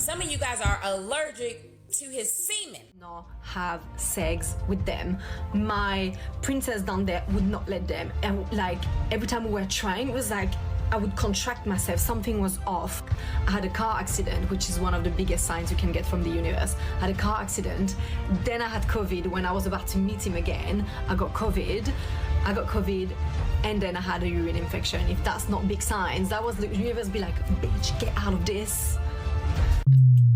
Some of you guys are allergic to his semen. Not have sex with them. My princess down there would not let them, and like every time we were trying, it was like I would contract myself, something was off. I had a car accident, which is one of the biggest signs you can get from the universe. I had a car accident, then I had COVID. When I was about to meet him again, I got COVID, and then I had a urine infection. If that's not big signs, that was the universe be like, bitch, get out of this.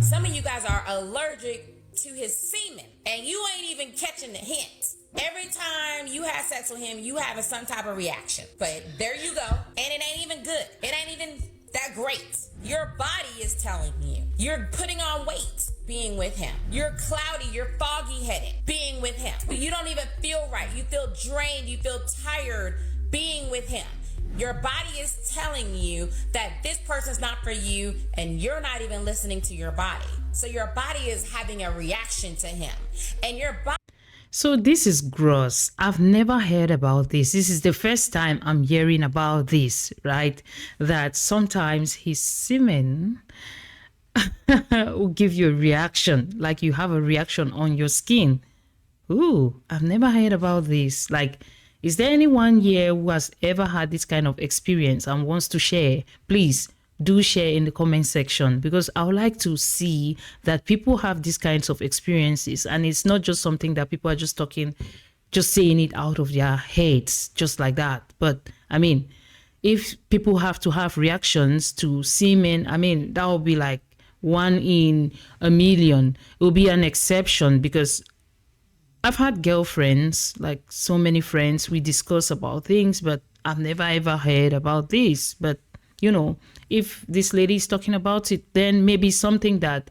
Some of you guys are allergic to his semen, and you ain't even catching the hint. Every time you have sex with him, you having some type of reaction. But there you go, and it ain't even good. It ain't even that great. Your body is telling you. You're putting on weight being with him. You're cloudy, you're foggy headed being with him. You don't even feel right. You feel drained, you feel tired being with him. Your body is telling you that this person's not for you, and you're not even listening to your body. So your body is having a reaction to him, and your body. So this is gross. I've never heard about this. This is the first time I'm hearing about this, right? That sometimes his semen will give you a reaction, like you have a reaction on your skin. Ooh, I've never heard about this. Like, is there anyone here who has ever had this kind of experience and wants to share? Please do share in the comment section, because I would like to see that people have these kinds of experiences, and it's not just something that people are just talking, just saying it out of their heads, just like that. But I mean, if people have to have reactions to semen, I mean, that will be like 1 in a million. It will be an exception, because I've had girlfriends, like so many friends, we discuss about things, but I've never ever heard about this. But, you know, if this lady is talking about it, then maybe something that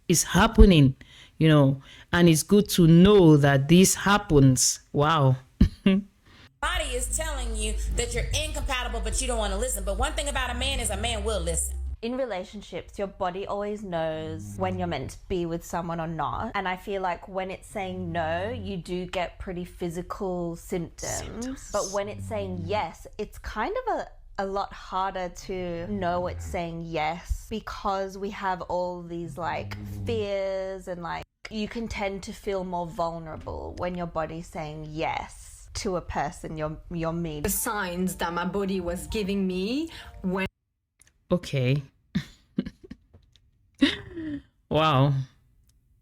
is happening, you know, and it's good to know that this happens. Wow. Body is telling you that you're incompatible, but you don't want to listen. But one thing about a man is a man will listen. In relationships, your body always knows when you're meant to be with someone or not. And I feel like when it's saying no, you do get pretty physical symptoms. But when it's saying yes, it's kind of a lot harder to know it's saying yes, because we have all these like fears, and like you can tend to feel more vulnerable when your body's saying yes to a person you're meeting. The signs that my body was giving me when... Okay. Wow.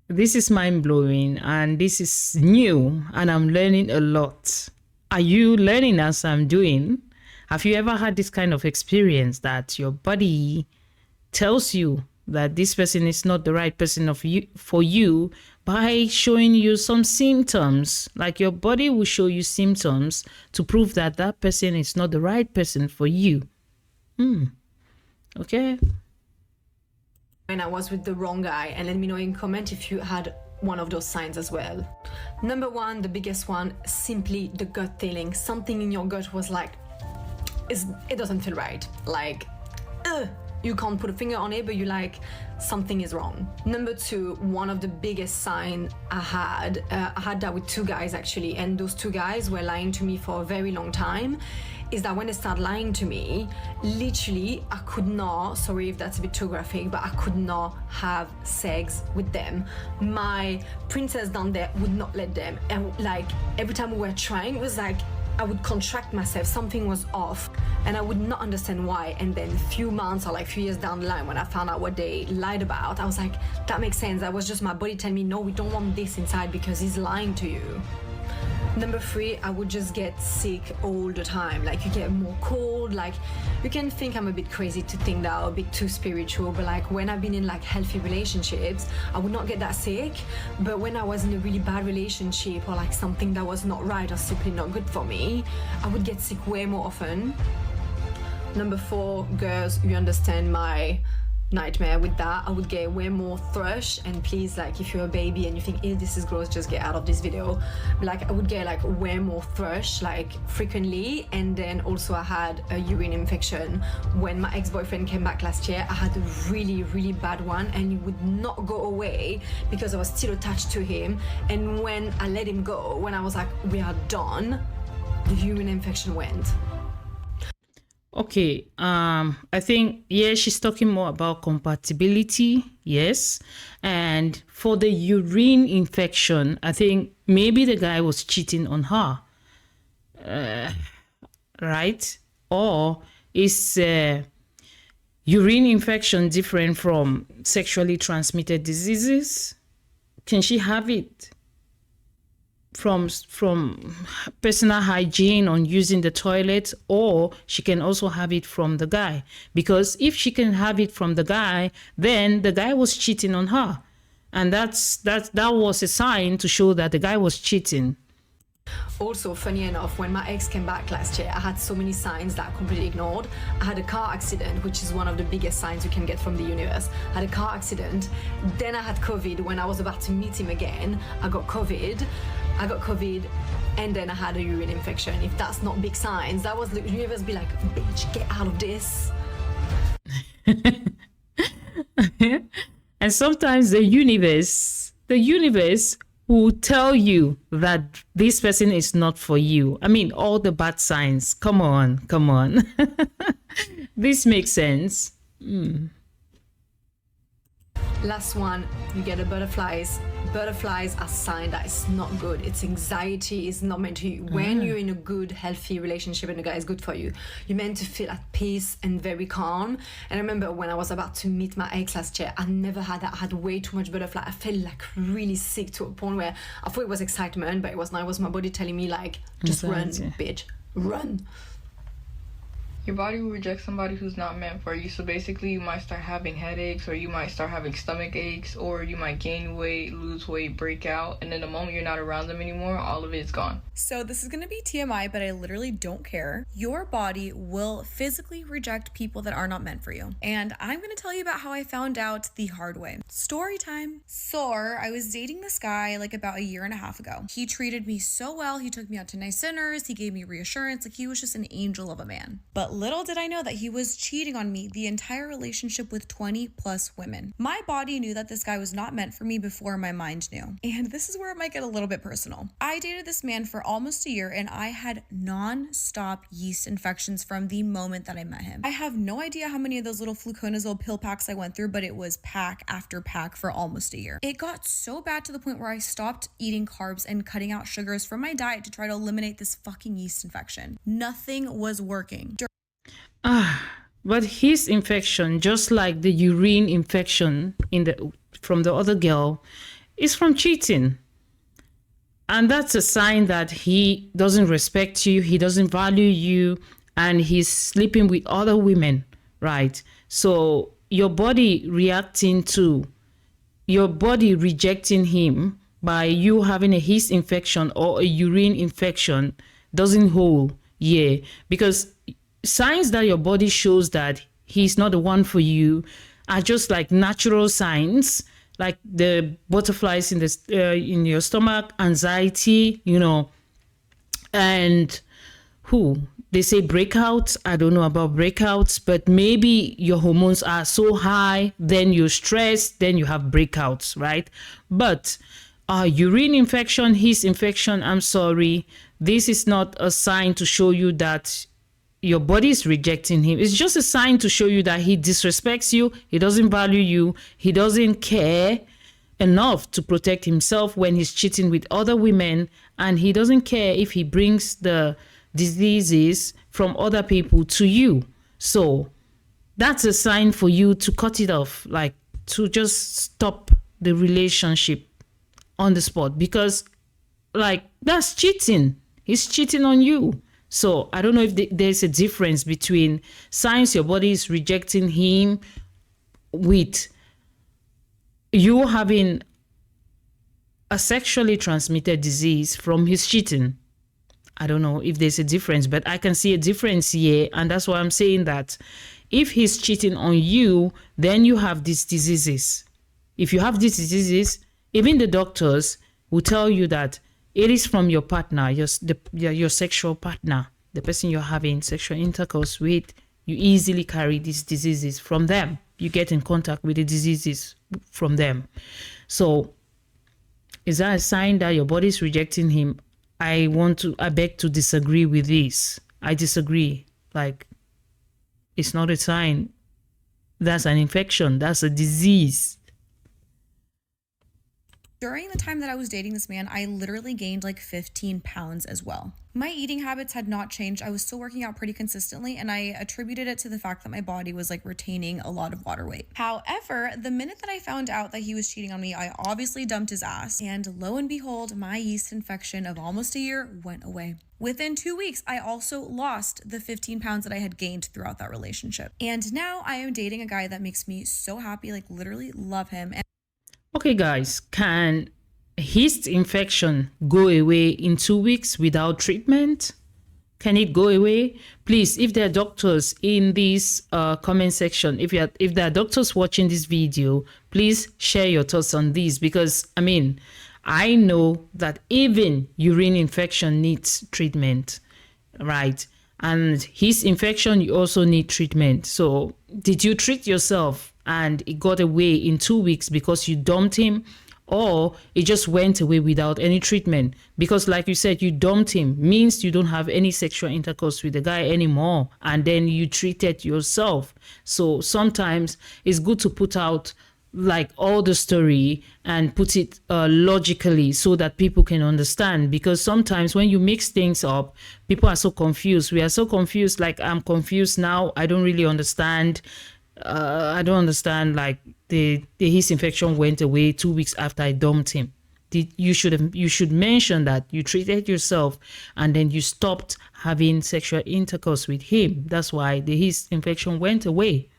This is mind-blowing, and this is new, and I'm learning a lot. Are you learning as I'm doing? Have you ever had this kind of experience that your body tells you that this person is not the right person for you by showing you some symptoms? Like your body will show you symptoms to prove that that person is not the right person for you. Okay. When I was with the wrong guy, and let me know in comment if you had one of those signs as well. Number one, the biggest one, simply the gut feeling. Something in your gut was like, it doesn't feel right. Like, you can't put a finger on it, but you like, something is wrong. Number two, one of the biggest signs I had that with 2 guys actually, and those 2 guys were lying to me for a very long time, is that when they start lying to me, literally, I could not, sorry if that's a bit too graphic, but I could not have sex with them. My princess down there would not let them. And like, every time we were trying, it was like, I would contract myself, something was off, and I would not understand why. And then a few months or like few years down the line, when I found out what they lied about, I was like, that makes sense. That was just my body telling me, no, we don't want this inside because he's lying to you. Number 3, I would just get sick all the time. Like, you get more cold. Like, you can think I'm a bit crazy to think that I'm a bit too spiritual, but like when I've been in like healthy relationships, I would not get that sick. But when I was in a really bad relationship, or like something that was not right or simply not good for me, I would get sick way more often. Number 4, girls, you understand my nightmare with that. I would get way more thrush, and please, like, if you're a baby and you think, ew, this is gross, just get out of this video. Like, I would get like way more thrush, like frequently. And then also I had a urine infection. When my ex-boyfriend came back last year, I had a really bad one, and it would not go away because I was still attached to him. And when I let him go, when I was like, we are done, the urine infection went. Okay, I think, yeah, she's talking more about compatibility, yes. And for the urine infection, I think maybe the guy was cheating on her, right? Or is urine infection different from sexually transmitted diseases? Can she have it from personal hygiene on using the toilet, or she can also have it from the guy? Because if she can have it from the guy, then the guy was cheating on her, and that was a sign to show that the guy was cheating. Also, funny enough, when my ex came back last year, I had so many signs that I completely ignored. I had a car accident, which is one of the biggest signs you can get from the universe. I had a car accident, then I had COVID. When I was about to meet him again, I got COVID, and then I had a urine infection. If that's not big signs, that was the universe be like, bitch, get out of this. And sometimes the universe will tell you that this person is not for you. I mean, all the bad signs. Come on. This makes sense. Last one, you get the butterflies. Butterflies are a sign that it's not good. It's anxiety, it's not meant to you. When you're in a good, healthy relationship and the guy is good for you, you're meant to feel at peace and very calm. And I remember when I was about to meet my ex last year, I never had that. I had way too much butterfly. I felt like really sick to a point where I thought it was excitement, but it was not. It was my body telling me like, just Anxiety. run, bitch, run. Your body will reject somebody who's not meant for you. So basically, you might start having headaches, or you might start having stomach aches, or you might gain weight, lose weight, break out, and then the moment you're not around them anymore, all of it's gone. So this is going to be TMI, but I literally don't care. Your body will physically reject people that are not meant for you. And I'm going to tell you about how I found out the hard way. Story time. So I was dating this guy like about 1.5 years ago. He treated me so well. He took me out to nice dinners. He gave me reassurance. Like, he was just an angel of a man. But little did I know that he was cheating on me the entire relationship with 20 plus women. My body knew that this guy was not meant for me before my mind knew. And this is where it might get a little bit personal. I dated this man for almost a year, and I had non-stop yeast infections from the moment that I met him. I have no idea how many of those little fluconazole pill packs I went through, but it was pack after pack for almost a year. It got so bad to the point where I stopped eating carbs and cutting out sugars from my diet to try to eliminate this fucking yeast infection. Nothing was working. But his infection, just like the urine infection from the other girl, is from cheating. And that's a sign that he doesn't respect you, he doesn't value you, and he's sleeping with other women, right? So your body rejecting him by you having a yeast infection or a urine infection doesn't hold, yeah, because signs that your body shows that he's not the one for you are just like natural signs, like the butterflies in your stomach, anxiety, and they say breakouts. I don't know about breakouts, but maybe your hormones are so high, then you're stressed, then you have breakouts, right? But urine infection, yeast infection, I'm sorry, this is not a sign to show you that your body is rejecting him. It's just a sign to show you that he disrespects you, he doesn't value you, he doesn't care enough to protect himself when he's cheating with other women, and he doesn't care if he brings the diseases from other people to you. So that's a sign for you to cut it off, like to just stop the relationship on the spot, because like that's cheating. He's cheating on you. So I don't know if there's a difference between signs your body is rejecting him with you having a sexually transmitted disease from his cheating. I don't know if there's a difference, but I can see a difference here. And that's why I'm saying that if he's cheating on you, then you have these diseases. If you have these diseases, even the doctors will tell you that it is from your partner, your sexual partner, the person you're having sexual intercourse with. You easily carry these diseases from them. You get in contact with the diseases from them. So is that a sign that your body is rejecting him? I beg to disagree with this. I disagree. Like, it's not a sign. That's an infection. That's a disease. During the time that I was dating this man, I literally gained like 15 pounds as well. My eating habits had not changed. I was still working out pretty consistently, and I attributed it to the fact that my body was like retaining a lot of water weight. However, the minute that I found out that he was cheating on me, I obviously dumped his ass, and lo and behold, my yeast infection of almost a year went away. Within 2 weeks, I also lost the 15 pounds that I had gained throughout that relationship. And now I am dating a guy that makes me so happy, like literally love him. Okay, guys, can yeast infection go away in 2 weeks without treatment? Can it go away? Please, if there are doctors in this comment section, if there are doctors watching this video, please share your thoughts on this, because I mean, I know that even urine infection needs treatment, right? And yeast infection, you also need treatment. So did you treat yourself and it got away in 2 weeks because you dumped him, or it just went away without any treatment? Because like you said, you dumped him means you don't have any sexual intercourse with the guy anymore, and then you treated yourself. So sometimes it's good to put out like all the story and put it logically so that people can understand, because sometimes when you mix things up, people are so confused. We are so confused. Like, I'm confused now. I don't really understand. I don't understand, like the yeast infection went away 2 weeks after I dumped him. You should mention that you treated yourself and then you stopped having sexual intercourse with him. That's why the yeast infection went away.